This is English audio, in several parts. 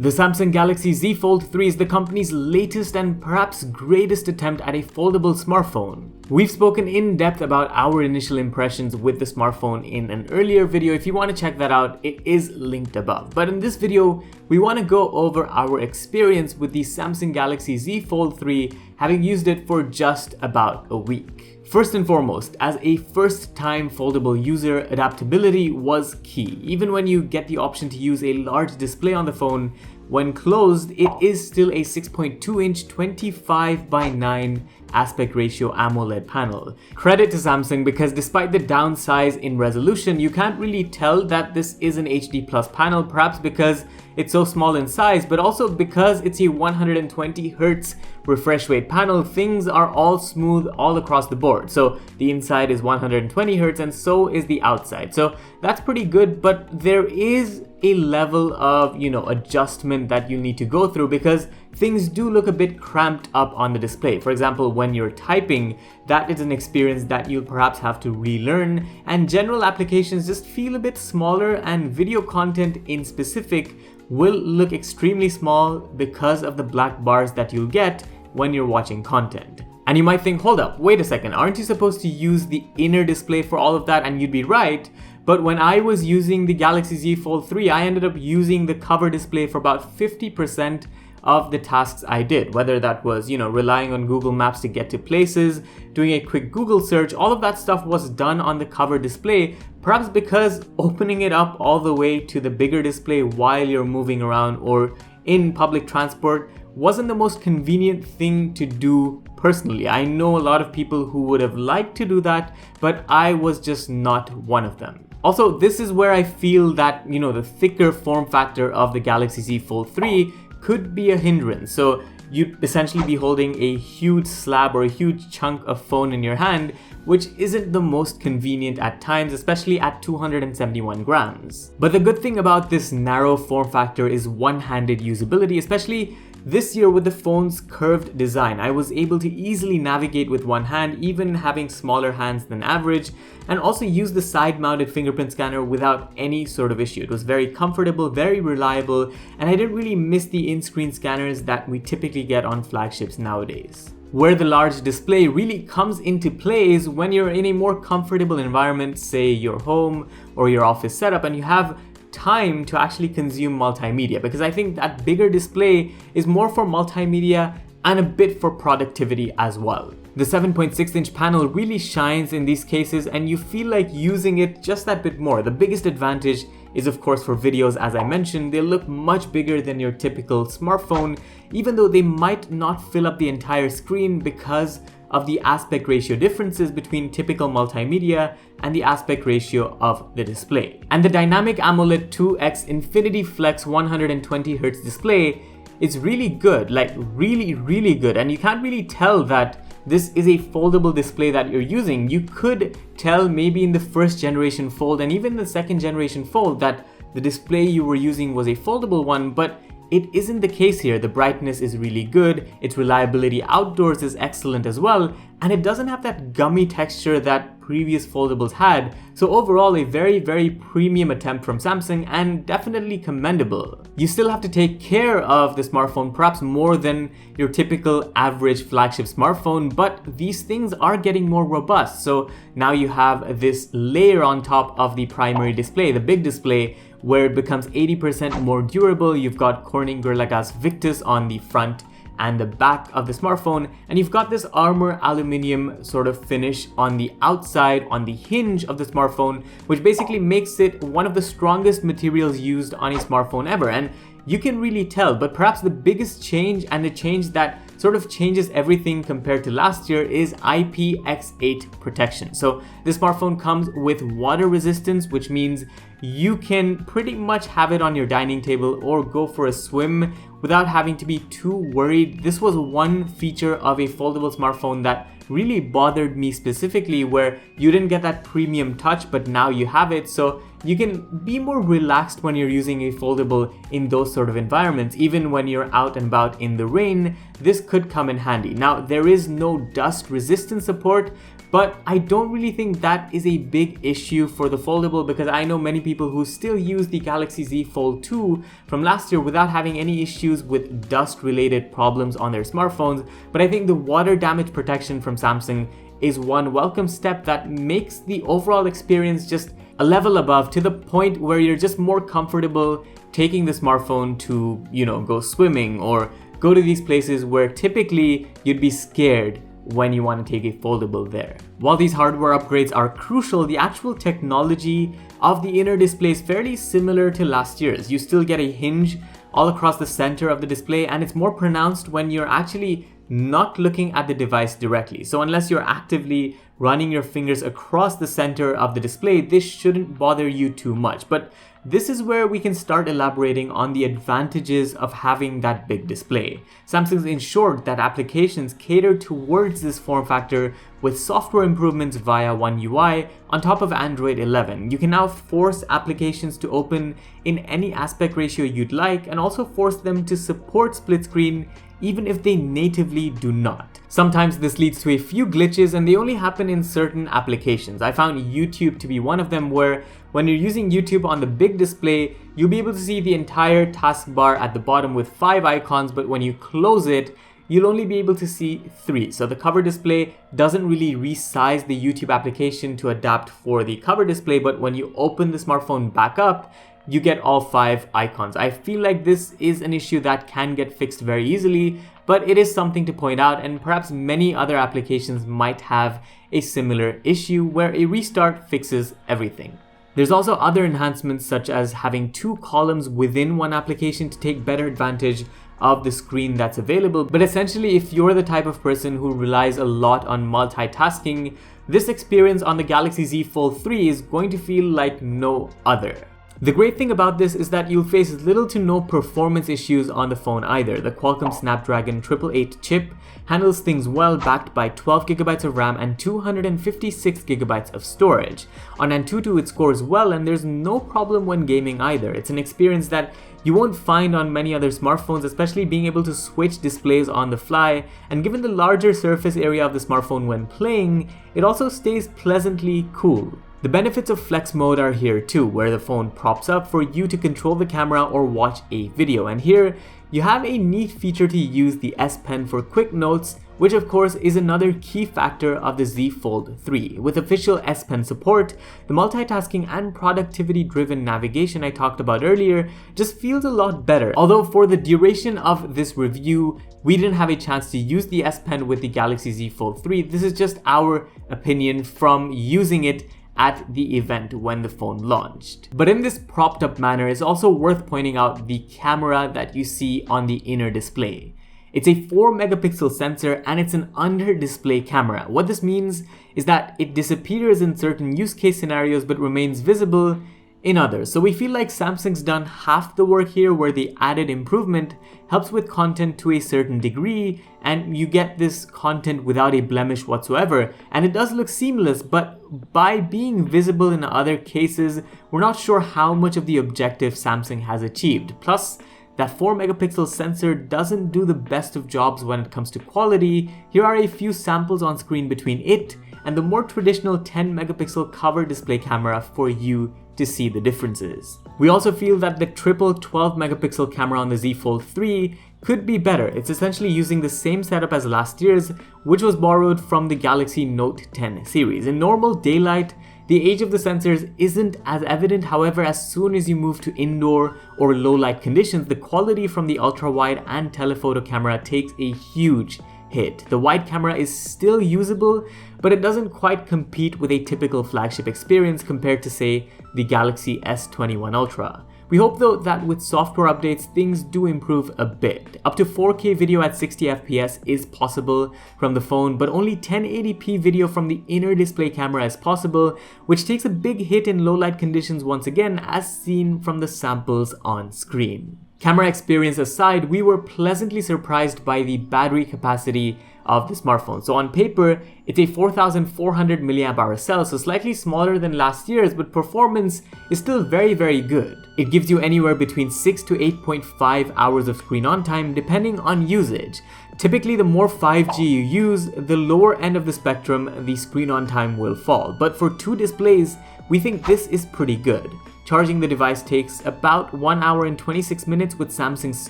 The Samsung Galaxy Z Fold 3 is the company's latest and perhaps greatest attempt at a foldable smartphone. We've spoken in depth about our initial impressions with the smartphone in an earlier video. If you want to check that out, it is linked above. But in this video, we want to go over our experience with the Samsung Galaxy Z Fold 3, having used it for just about a week. First and foremost, as a first-time foldable user, adaptability was key. Even when you get the option to use a large display on the phone, when closed, it is still a 6.2-inch 25:9 aspect ratio AMOLED panel. Credit to Samsung, because despite the downsize in resolution, you can't really tell that this is an HD Plus panel, perhaps because it's so small in size, but also because it's a 120Hz refresh rate panel. Things are all smooth all across the board. So the inside is 120Hz and so is the outside. So that's pretty good, but there is a level of, adjustment that you need to go through because things do look a bit cramped up on the display. For example, when you're typing, that is an experience that you'll perhaps have to relearn, and general applications just feel a bit smaller, and video content in specific will look extremely small because of the black bars that you'll get when you're watching content. And you might think, hold up, wait a second, aren't you supposed to use the inner display for all of that? And you'd be right. But when I was using the Galaxy Z Fold 3, I ended up using the cover display for about 50% of the tasks I did, whether that was, relying on Google Maps to get to places, doing a quick Google search. All of that stuff was done on the cover display, perhaps because opening it up all the way to the bigger display while you're moving around or in public transport wasn't the most convenient thing to do personally. I know a lot of people who would have liked to do that, but I was just not one of them. Also, this is where I feel that, the thicker form factor of the Galaxy Z Fold 3 could be a hindrance. So you'd essentially be holding a huge slab or a huge chunk of phone in your hand, which isn't the most convenient at times, especially at 271 grams. But the good thing about this narrow form factor is one-handed usability, especially this year with the phone's curved design. I was able to easily navigate with one hand, even having smaller hands than average, and also use the side-mounted fingerprint scanner without any sort of issue. It was very comfortable, very reliable, and I didn't really miss the in-screen scanners that we typically get on flagships nowadays. Where the large display really comes into play is when you're in a more comfortable environment, say your home or your office setup, and you have time to actually consume multimedia, because I think that bigger display is more for multimedia and a bit for productivity as well. The 7.6-inch panel really shines in these cases, and you feel like using it just that bit more. The biggest advantage is of course for videos. As I mentioned, they look much bigger than your typical smartphone, even though they might not fill up the entire screen because of the aspect ratio differences between typical multimedia and the aspect ratio of the display. And the dynamic AMOLED 2X Infinity Flex 120Hz display is really good, like really good, and you can't really tell that this is a foldable display that you're using. You could tell maybe in the first generation Fold and even the second generation Fold that the display you were using was a foldable one, but it isn't the case here. The brightness is really good, its reliability outdoors is excellent as well, and it doesn't have that gummy texture that previous foldables had. So overall, a very premium attempt from Samsung, and definitely commendable. You still have to take care of the smartphone, perhaps more than your typical average flagship smartphone, but these things are getting more robust. So now you have this layer on top of the primary display, the big display, where it becomes 80% more durable. You've got Corning Gorilla Glass Victus on the front and the back of the smartphone, and you've got this armor aluminum sort of finish on the outside, on the hinge of the smartphone, which basically makes it one of the strongest materials used on a smartphone ever. And you can really tell, but perhaps the biggest change, and the change that sort of changes everything compared to last year, is IPX8 protection. So this smartphone comes with water resistance, which means you can pretty much have it on your dining table or go for a swim without having to be too worried. This was one feature of a foldable smartphone that really bothered me specifically, where you didn't get that premium touch, but now you have it. So you can be more relaxed when you're using a foldable in those sort of environments. Even when you're out and about in the rain, this could come in handy. Now, there is no dust resistance support, But I don't really think that is a big issue for the Foldable, because I know many people who still use the Galaxy Z Fold 2 from last year without having any issues with dust-related problems on their smartphones. But I think the water damage protection from Samsung is one welcome step that makes the overall experience just a level above, to the point where you're just more comfortable taking the smartphone to, go swimming or go to these places where typically you'd be scared when you want to take a foldable there. While these hardware upgrades are crucial, the actual technology of the inner display is fairly similar to last year's. You still get a hinge all across the center of the display, and it's more pronounced when you're actually not looking at the device directly. So unless you're actively running your fingers across the center of the display, this shouldn't bother you too much. But this is where we can start elaborating on the advantages of having that big display. Samsung's ensured that applications cater towards this form factor with software improvements via One UI on top of Android 11. You can now force applications to open in any aspect ratio you'd like, and also force them to support split screen even if they natively do not. Sometimes this leads to a few glitches, and they only happen in certain applications. I found YouTube to be one of them, where when you're using YouTube on the big display, you'll be able to see the entire taskbar at the bottom with 5 icons, but when you close it, you'll only be able to see 3. So the cover display doesn't really resize the YouTube application to adapt for the cover display, but when you open the smartphone back up, you get all 5 icons. I feel like this is an issue that can get fixed very easily, but it is something to point out, and perhaps many other applications might have a similar issue where a restart fixes everything. There's also other enhancements, such as having 2 columns within one application to take better advantage of the screen that's available. But essentially, if you're the type of person who relies a lot on multitasking, this experience on the Galaxy Z Fold 3 is going to feel like no other. The great thing about this is that you'll face little to no performance issues on the phone either. The Qualcomm Snapdragon 888 chip handles things well, backed by 12GB of RAM and 256GB of storage. On Antutu it scores well, and there's no problem when gaming either. It's an experience that you won't find on many other smartphones, especially being able to switch displays on the fly, and given the larger surface area of the smartphone when playing, it also stays pleasantly cool. The benefits of flex mode are here too, where the phone props up for you to control the camera or watch a video. And here you have a neat feature to use the S Pen for quick notes, which of course is another key factor of the Z Fold 3. With official S Pen support, the multitasking and productivity driven navigation I talked about earlier just feels a lot better. Although for the duration of this review, we didn't have a chance to use the S Pen with the Galaxy Z Fold 3. This is just our opinion from using it at the event when the phone launched. But in this propped up manner, it's also worth pointing out the camera that you see on the inner display. It's a 4-megapixel sensor, and it's an under display camera. What this means is that it disappears in certain use case scenarios but remains visible in others. So we feel like Samsung's done half the work here, where the added improvement helps with content to a certain degree, and you get this content without a blemish whatsoever. And it does look seamless, but by being visible in other cases, we're not sure how much of the objective Samsung has achieved. Plus, that 4-megapixel sensor doesn't do the best of jobs when it comes to quality. Here are a few samples on screen between it and the more traditional 10-megapixel cover display camera for you to see the differences. We also feel that the triple 12-megapixel camera on the Z Fold 3 could be better. It's essentially using the same setup as last year's, which was borrowed from the Galaxy Note 10 series. In normal daylight, the age of the sensors isn't as evident. However, as soon as you move to indoor or low light conditions, the quality from the ultra-wide and telephoto camera takes a huge hit. The wide camera is still usable, but it doesn't quite compete with a typical flagship experience compared to, say, the Galaxy S21 Ultra. We hope though that with software updates, things do improve a bit. Up to 4K video at 60 FPS is possible from the phone, but only 1080p video from the inner display camera is possible, which takes a big hit in low light conditions once again, as seen from the samples on screen. Camera experience aside, we were pleasantly surprised by the battery capacity of the smartphone. So on paper, it's a 4400 mAh cell, so slightly smaller than last year's, but performance is still very good. It gives you anywhere between 6 to 8.5 hours of screen on time depending on usage. Typically, the more 5G you use, the lower end of the spectrum the screen on time will fall. But for two displays, we think this is pretty good. Charging the device takes about 1 hour and 26 minutes with Samsung's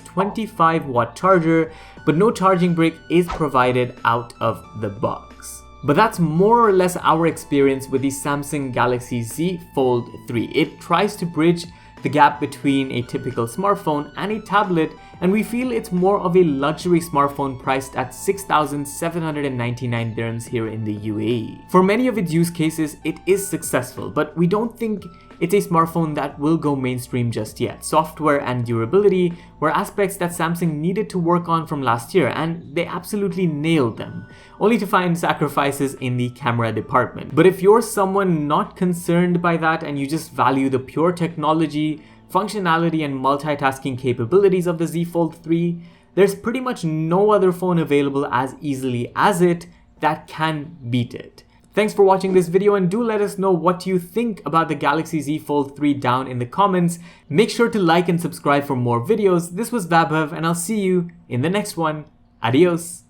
25-watt charger, but no charging brick is provided out of the box. But that's more or less our experience with the Samsung Galaxy Z Fold 3. It tries to bridge the gap between a typical smartphone and a tablet, and we feel it's more of a luxury smartphone priced at 6,799 dirhams here in the UAE. For many of its use cases, it is successful, but we don't think it's a smartphone that will go mainstream just yet. Software and durability were aspects that Samsung needed to work on from last year, and they absolutely nailed them, only to find sacrifices in the camera department. But if you're someone not concerned by that and you just value the pure technology, functionality and multitasking capabilities of the Z Fold 3, there's pretty much no other phone available as easily as it that can beat it. Thanks for watching this video, and do let us know what you think about the Galaxy Z Fold 3 down in the comments. Make sure to like and subscribe for more videos. This was Vaibhav, and I'll see you in the next one. Adios.